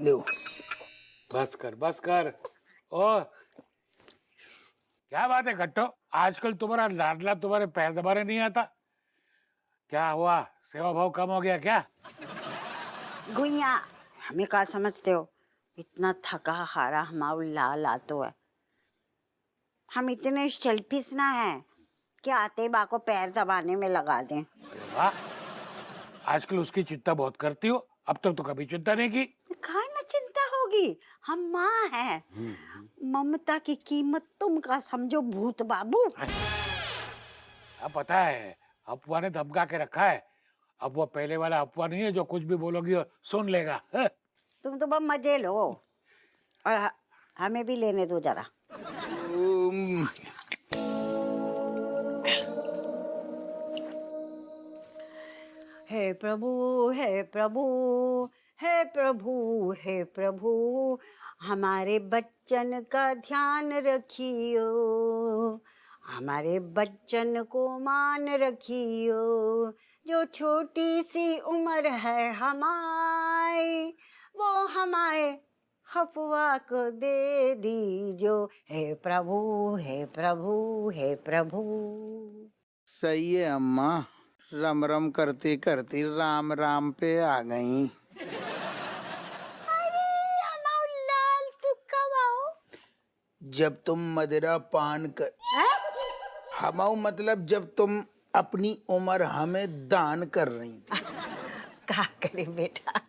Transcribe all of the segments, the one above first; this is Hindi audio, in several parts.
लो। बस कर। ओ क्या बात है कट्टो, आजकल तुम्हारा लाडला तुम्हारे पैर दबाने नहीं आता, क्या हुआ? सेवा भाव कम हो गया क्या? गुइया हमें क्या समझते हो? इतना थका हारा हमारा लाल आतो है। हम इतने सेल्फिश ना है कि आते बा को पैर दबाने में लगा दें। अरे वाह, आजकल उसकी चिंता बहुत करती हो, अब तक तो कभी चिंता नहीं की। काय ना चिंता होगी, हम माँ हैं। ममता की कीमत तुम का समझो भूत बाबू। अब पता है, अफवाह ने धमका के रखा है। अब वो पहले वाला अफवाह नहीं है जो कुछ भी बोलोगी और सुन लेगा। तुम तो बस मजे लो और हमें भी लेने दो जरा। हे प्रभु हे प्रभु हे प्रभु हे प्रभु, हमारे बच्चन का ध्यान रखियो, हमारे बच्चन को मान रखियो। जो छोटी सी उम्र है हमारी, वो हमारे हफवा को दे दीजो। हे प्रभु हे प्रभु हे प्रभु। सही है अम्मा, रम रम करते करते राम राम पे आ गई। अरे हमारा लाल तू कब आओ? जब तुम मदिरा पान कर, हमाऊ मतलब जब तुम अपनी उम्र हमें दान कर रही थी। क्या करे बेटा,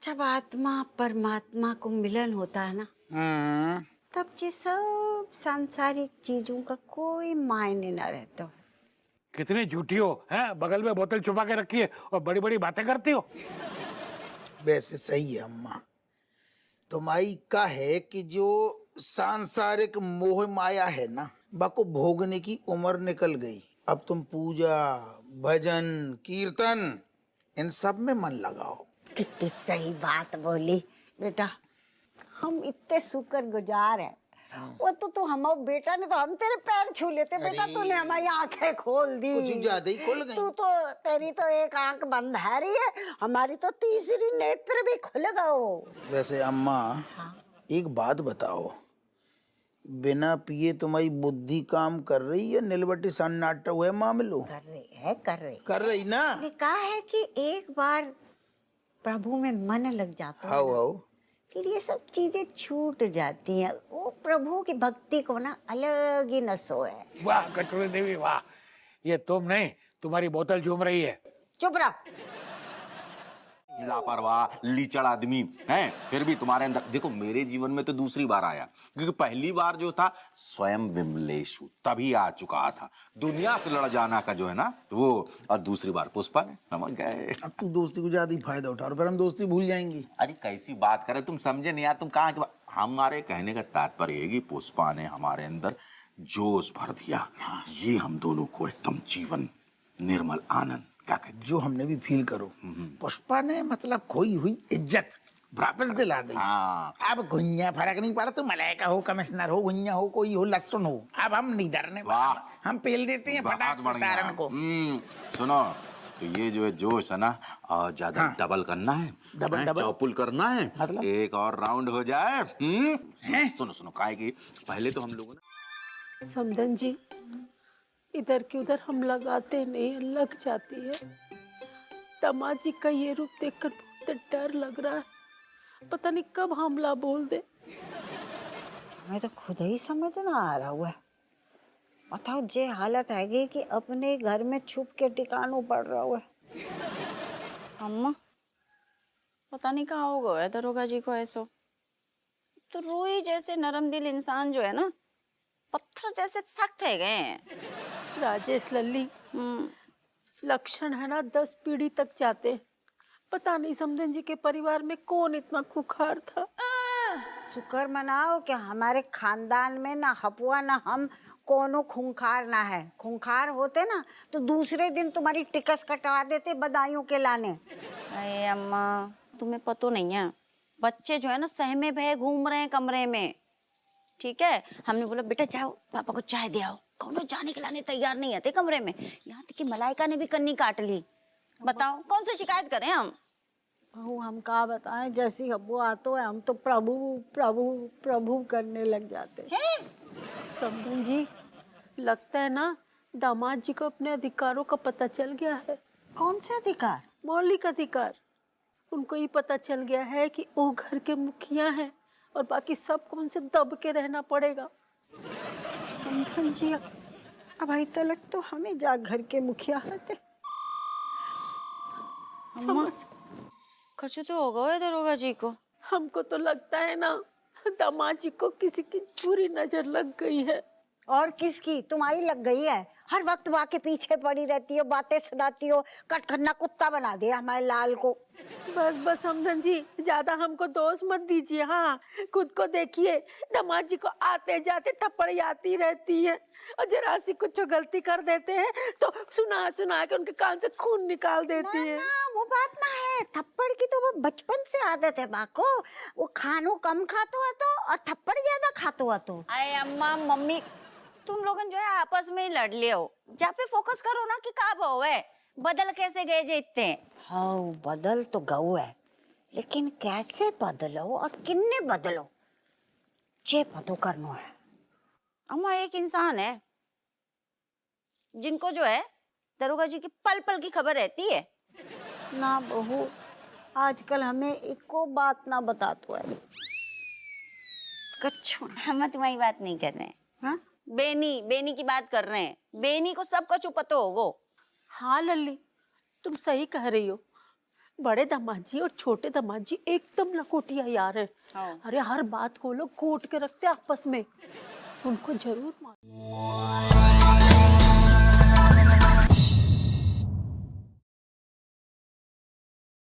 जब आत्मा परमात्मा को मिलन होता है ना, तब ये सब सांसारिक चीजों का कोई मायने न रहता। कितनी झूठी हो, हैं? बगल में बोतल छुपा के रखी है और बड़ी बड़ी बातें करती हो। वैसे सही है अम्मा, तुम्हारी का है कि जो सांसारिक मोह माया है ना, बाको भोगने की उम्र निकल गई। अब तुम पूजा भजन कीर्तन इन सब में मन लगाओ। कितनी सही बात बोली बेटा, हम इतने शुक्रगुजार हैं। वो तो तू हमारा बेटा ने तो हम तेरे पैर छू लेते बेटा, तूने हमारी आंखें खोल दी। कुछ ज्यादा ही खुल गई। तू तो, तेरी तो एक आंख बंद है रही है, हमारी तो तीसरी नेत्र भी खुल गई। वैसे अम्मा, एक बात बताओ, बिना पिए तुम्हारी बुद्धि काम कर रही है? नीलबट्टी सन्नाटा हुए मामलो कर रही ना? ने कहा है कि एक बार प्रभु में मन लग जाता है हाउ ना, हाउ फिर ये सब चीजें छूट जाती हैं। वो प्रभु की भक्ति को ना अलग ही नसो है। वाह कटोरी देवी वाह, ये तुम नहीं, तुम्हारी बोतल झूम रही है। चुप रहो। लापरवाह लीचड़ आदमी है, फिर भी तुम्हारे अंदर देखो। मेरे जीवन में तो दूसरी बार आया, क्योंकि पहली बार जो था स्वयं विमलेशु तभी आ चुका था, दुनिया से लड़ जाना का जो है ना तो वो, और दूसरी बार पुष्पा ने, समझ गए। अब तुम दोस्ती को ज्यादा ही फायदा उठा रहे हो, फिर हम दोस्ती भूल जाएंगे। अरे कैसी बात करे, तुम समझे नहीं यार, तुम कहाँ की हमारे कहने का तात्पर्य है कि पुष्पा ने हमारे अंदर जोश भर दिया। ये हम दोनों को एकदम जीवन निर्मल आनंद, क्या कहते जो हमने भी फील करो, पुष्पा ने मतलब खोई हुई इज्जत वापस दिला दी। हाँ। अब गुंजा फर्क नहीं पड़ा, तो मलाइका हो, कमिश्नर हो, गुंजा हो, कोई हो, लहसुन हो, अब हम नहीं डरने वाले। हम पेल देते हैं फटाक से सारन को। सुनो, तो ये जो है जोश है ना, और ज्यादा डबल करना है, डबल चौपुल करना है, मतलब? एक और राउंड हो जाए। सुनो सुनो, काहे की पहले तो हम लोगों ने समधन जी, इधर की उधर हम लगाते नहीं, लग जाती है। दामाद जी का ये रूप देखकर बहुत डर लग रहा है, पता नहीं कब हमला बोल दे। मैं तो खुद ही समझ ना आ रहा हुआ। बताओ जे हालत है कि अपने घर में छुप के टिकानों पड़ रहा हुआ। अम्मा पता नहीं कहाँ हो गया दरोगा जी को ऐसो। तो रूही जैसे नरम दिल इंसान जो है ना, पत्थर जैसे सख्त है गए हैं। राजेश लल्ली, लक्षण है ना 10 पीढ़ी तक जाते। पता नहीं समधन जी के परिवार में कौन इतना खुखार था। शुक्र मनाओ कि हमारे खानदान में ना हपुआ ना हम कोनो खूंखार ना है। खूंखार होते ना तो दूसरे दिन तुम्हारी टिकस कटवा देते बदायूं के लाने। अरे अम्मा, तुम्हें पता नहीं है, बच्चे जो है ना सहमे भय घूम रहे हैं कमरे में। ठीक है, हमने बोला बेटा जाओ पापा को चाय दे आओ, कौन जाने के लाने तैयार नहीं आते कमरे में। यहाँ तक कि मलाइका ने भी कन्नी काट ली। बताओ कौन सी शिकायत करें हम। बहू हम का बताएं, जैसी हब्बो आतो है हम तो प्रभु प्रभु प्रभु करने लग जाते हैं। समधन जी, लगता है ना दामाद जी को अपने अधिकारों का पता चल गया है। कौन से अधिकार? मौलिक अधिकार। उनको ये पता चल गया है कि वो घर के मुखिया हैं और बाकी सबको उनसे दब के रहना पड़ेगा। समधन जी, अब आई तलक तो हमें जा घर के मुखिया होते। समझ कुछ तो होगा है दरोगा जी को। हमको तो लगता है ना दामाद जी को किसी की बुरी नजर लग गई है। और किसकी? तुम्हारी लग गई है। हर वक्त वहाँ के पीछे पड़ी रहती हो, बातें सुनाती हो, कटखन्ना कुत्ता बना दिया हमारे लाल को। बस बस समधन जी, ज्यादा हमको दोष मत दीजिए। हाँ, खुद को देखिए, दामाद जी को आते जाते थप्पड़ आती रहती है और जरा सी कुछ गलती कर देते हैं तो सुना सुना के उनके कान से खून निकाल देती है। ना, वो बात ना है। थप्पड़ की तो वो बचपन से आदत है बाको। वो खानो कम खातो है तो और थप्पड़ ज्यादा खातो है तो। अरे अम्मा मम्मी, तुम लोगन जो है आपस में ही लड़ ले हो। जा पे फोकस करो ना कि का भाव है, बदल कैसे गए जे इतने। हाँ, बदल तो गऊ है, लेकिन कैसे बदलो और किन्ने बदलो, ये पतो करना है। अम्मा एक इंसान है जिनको जो है दरोगा जी की पल पल की खबर रहती है। ना बहू, आजकल हमें एको बात ना बतातो है। कच्छू हम तुम्हारी बात नहीं कर रहे हैं। हाँ? बेनी की बात कर रहे हैं। बेनी को सब कुछ पता होगो। हाँ लल्ली, तुम सही कह रही हो। बड़े दामाद जी और छोटे दामाद जी एकदम लकोटिया यार है। हाँ। अरे हर बात को लोग कोट के रखते आपस में। उनको जरूर मालूम।